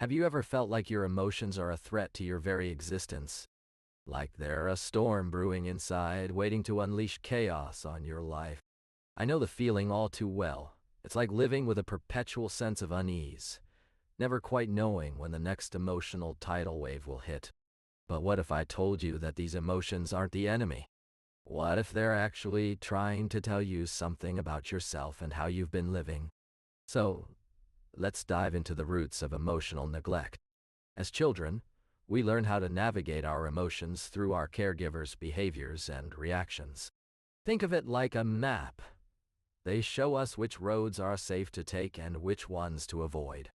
Have you ever felt like your emotions are a threat to your very existence? Like they're a storm brewing inside, waiting to unleash chaos on your life? I know the feeling all too well. It's like living with a perpetual sense of unease, never quite knowing when the next emotional tidal wave will hit. But what if I told you that these emotions aren't the enemy? What if they're actually trying to tell you something about yourself and how you've been living? So, let's dive into the roots of emotional neglect. As children, we learn how to navigate our emotions through our caregivers' behaviors and reactions. Think of it like a map. They show us which roads are safe to take and which ones to avoid.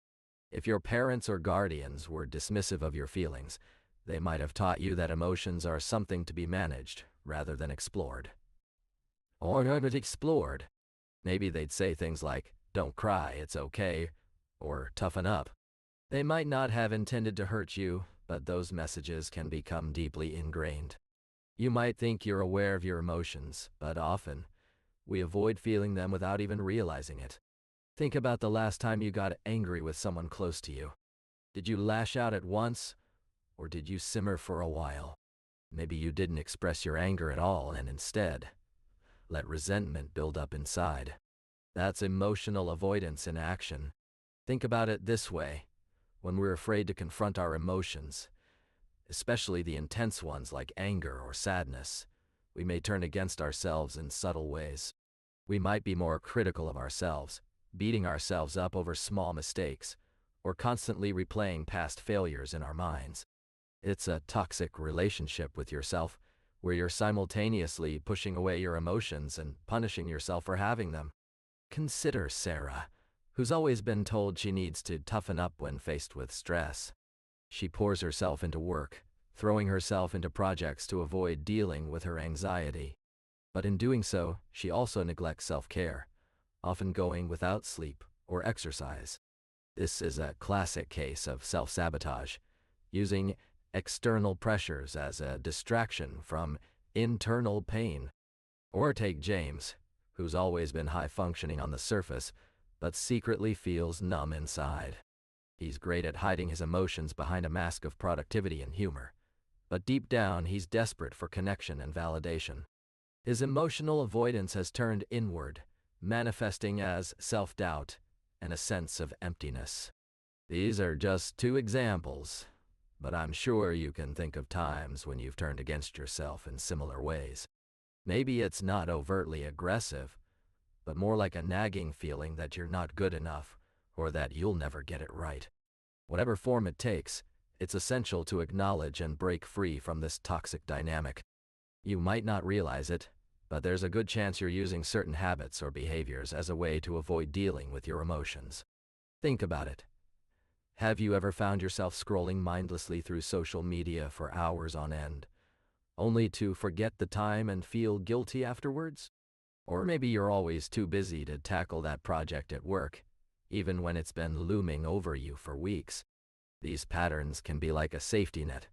If your parents or guardians were dismissive of your feelings, they might have taught you that emotions are something to be managed rather than explored. Or not explored. Maybe they'd say things like, "Don't cry, it's okay," or "Toughen up." They might not have intended to hurt you, but those messages can become deeply ingrained. You might think you're aware of your emotions, but often, we avoid feeling them without even realizing it. Think about the last time you got angry with someone close to you. Did you lash out at once, or did you simmer for a while? Maybe you didn't express your anger at all and instead let resentment build up inside. That's emotional avoidance in action. Think about it this way. When we're afraid to confront our emotions, especially the intense ones like anger or sadness, we may turn against ourselves in subtle ways. We might be more critical of ourselves, beating ourselves up over small mistakes, or constantly replaying past failures in our minds. It's a toxic relationship with yourself, where you're simultaneously pushing away your emotions and punishing yourself for having them. Consider Sarah, who's always been told she needs to toughen up when faced with stress. She pours herself into work, throwing herself into projects to avoid dealing with her anxiety. But in doing so, she also neglects self-care, often going without sleep or exercise. This is a classic case of self-sabotage, using external pressures as a distraction from internal pain. Or take James, who's always been high-functioning on the surface, but secretly feels numb inside. He's great at hiding his emotions behind a mask of productivity and humor, but deep down he's desperate for connection and validation. His emotional avoidance has turned inward, manifesting as self-doubt and a sense of emptiness. These are just two examples, but I'm sure you can think of times when you've turned against yourself in similar ways. Maybe it's not overtly aggressive, but more like a nagging feeling that you're not good enough or that you'll never get it right. Whatever form it takes, it's essential to acknowledge and break free from this toxic dynamic. You might not realize it, but there's a good chance you're using certain habits or behaviors as a way to avoid dealing with your emotions. Think about it. Have you ever found yourself scrolling mindlessly through social media for hours on end, only to forget the time and feel guilty afterwards? Or maybe you're always too busy to tackle that project at work, even when it's been looming over you for weeks. These patterns can be like a safety net.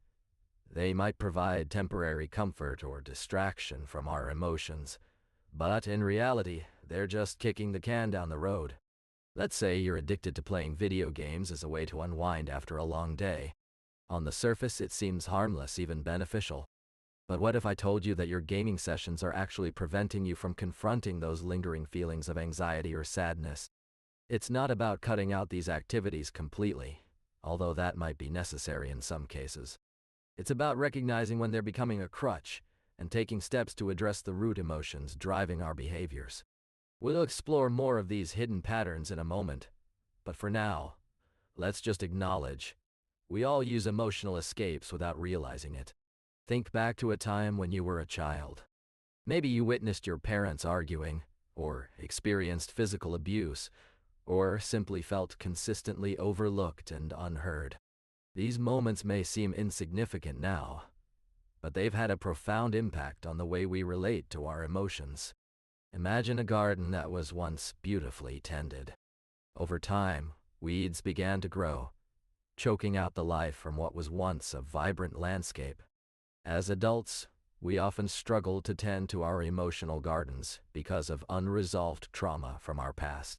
They might provide temporary comfort or distraction from our emotions, but in reality, they're just kicking the can down the road. Let's say you're addicted to playing video games as a way to unwind after a long day. On the surface, it seems harmless, even beneficial. But what if I told you that your gaming sessions are actually preventing you from confronting those lingering feelings of anxiety or sadness? It's not about cutting out these activities completely, although that might be necessary in some cases. It's about recognizing when they're becoming a crutch and taking steps to address the root emotions driving our behaviors. We'll explore more of these hidden patterns in a moment, but for now, let's just acknowledge we all use emotional escapes without realizing it. Think back to a time when you were a child. Maybe you witnessed your parents arguing, or experienced physical abuse, or simply felt consistently overlooked and unheard. These moments may seem insignificant now, but they've had a profound impact on the way we relate to our emotions. Imagine a garden that was once beautifully tended. Over time, weeds began to grow, choking out the life from what was once a vibrant landscape. As adults, we often struggle to tend to our emotional gardens because of unresolved trauma from our past.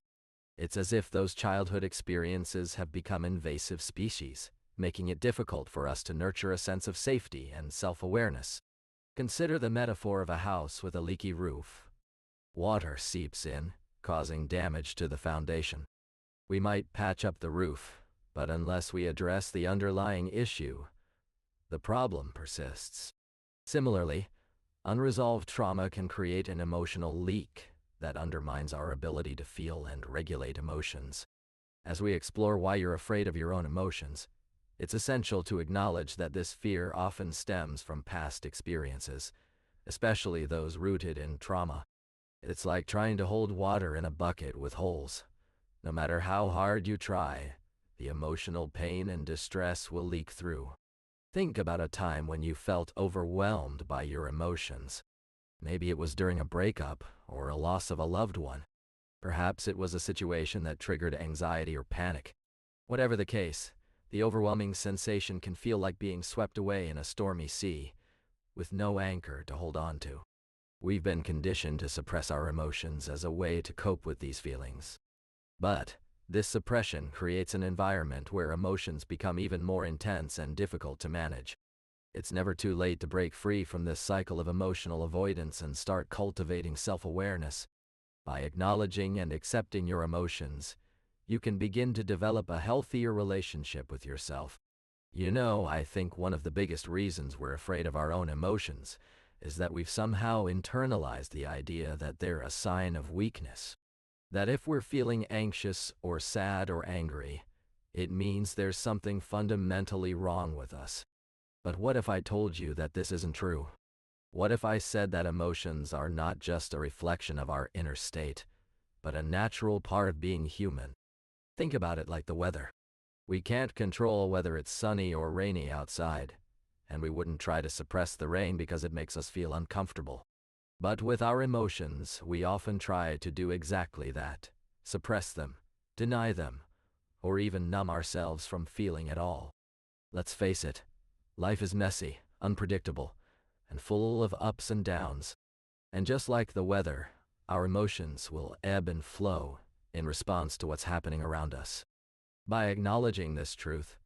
It's as if those childhood experiences have become invasive species, making it difficult for us to nurture a sense of safety and self-awareness. Consider the metaphor of a house with a leaky roof. Water seeps in, causing damage to the foundation. We might patch up the roof, but unless we address the underlying issue, the problem persists. Similarly, unresolved trauma can create an emotional leak that undermines our ability to feel and regulate emotions. As we explore why you're afraid of your own emotions, it's essential to acknowledge that this fear often stems from past experiences, especially those rooted in trauma. It's like trying to hold water in a bucket with holes. No matter how hard you try, the emotional pain and distress will leak through. Think about a time when you felt overwhelmed by your emotions. Maybe it was during a breakup or a loss of a loved one. Perhaps it was a situation that triggered anxiety or panic. Whatever the case, the overwhelming sensation can feel like being swept away in a stormy sea, with no anchor to hold on to. We've been conditioned to suppress our emotions as a way to cope with these feelings. But this suppression creates an environment where emotions become even more intense and difficult to manage. It's never too late to break free from this cycle of emotional avoidance and start cultivating self-awareness. By acknowledging and accepting your emotions, you can begin to develop a healthier relationship with yourself. I think one of the biggest reasons we're afraid of our own emotions is that we've somehow internalized the idea that they're a sign of weakness. That if we're feeling anxious or sad or angry, it means there's something fundamentally wrong with us. But what if I told you that this isn't true? What if I said that emotions are not just a reflection of our inner state, but a natural part of being human? Think about it like the weather. We can't control whether it's sunny or rainy outside, and we wouldn't try to suppress the rain because it makes us feel uncomfortable. But with our emotions, we often try to do exactly that: suppress them, deny them, or even numb ourselves from feeling at all. Let's face it, life is messy, unpredictable, and full of ups and downs. And just like the weather, our emotions will ebb and flow in response to what's happening around us. By acknowledging this truth,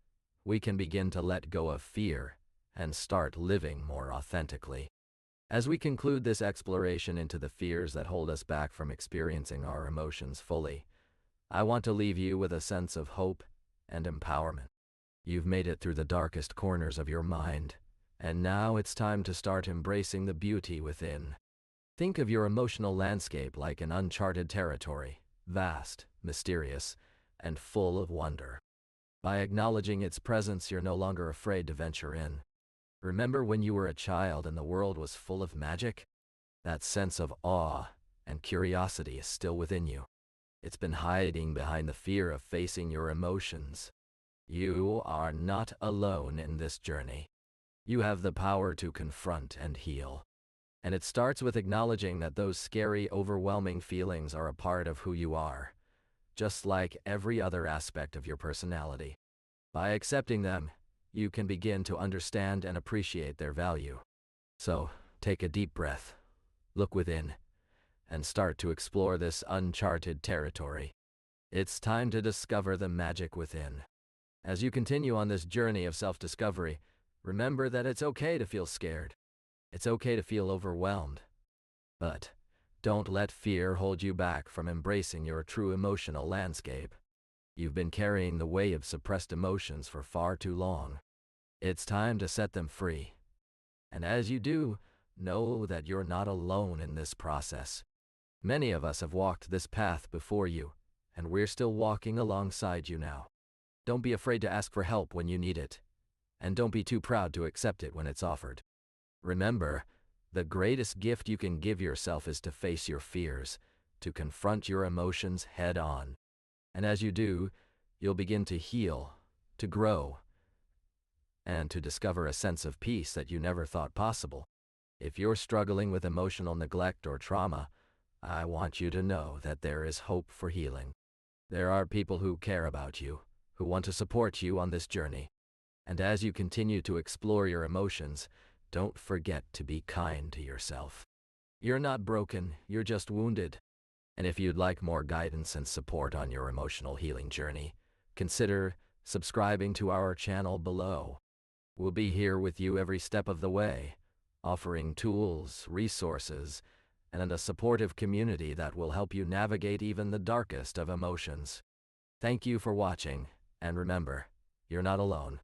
we can begin to let go of fear and start living more authentically. As we conclude this exploration into the fears that hold us back from experiencing our emotions fully, I want to leave you with a sense of hope and empowerment. You've made it through the darkest corners of your mind, and now it's time to start embracing the beauty within. Think of your emotional landscape like an uncharted territory, vast, mysterious, and full of wonder. By acknowledging its presence, you're no longer afraid to venture in. Remember when you were a child and the world was full of magic? That sense of awe and curiosity is still within you. It's been hiding behind the fear of facing your emotions. You are not alone in this journey. You have the power to confront and heal. And it starts with acknowledging that those scary, overwhelming feelings are a part of who you are, just like every other aspect of your personality. By accepting them, you can begin to understand and appreciate their value. So, take a deep breath, look within, and start to explore this uncharted territory. It's time to discover the magic within. As you continue on this journey of self-discovery, remember that it's okay to feel scared. It's okay to feel overwhelmed. But don't let fear hold you back from embracing your true emotional landscape. You've been carrying the weight of suppressed emotions for far too long. It's time to set them free. And as you do, know that you're not alone in this process. Many of us have walked this path before you, and we're still walking alongside you now. Don't be afraid to ask for help when you need it, and don't be too proud to accept it when it's offered. Remember, the greatest gift you can give yourself is to face your fears, to confront your emotions head on. And as you do, you'll begin to heal, to grow, and to discover a sense of peace that you never thought possible. If you're struggling with emotional neglect or trauma, I want you to know that there is hope for healing. There are people who care about you, who want to support you on this journey. And as you continue to explore your emotions, don't forget to be kind to yourself. You're not broken, you're just wounded. And if you'd like more guidance and support on your emotional healing journey, consider subscribing to our channel below. We'll be here with you every step of the way, offering tools, resources, and a supportive community that will help you navigate even the darkest of emotions. Thank you for watching, and remember, you're not alone.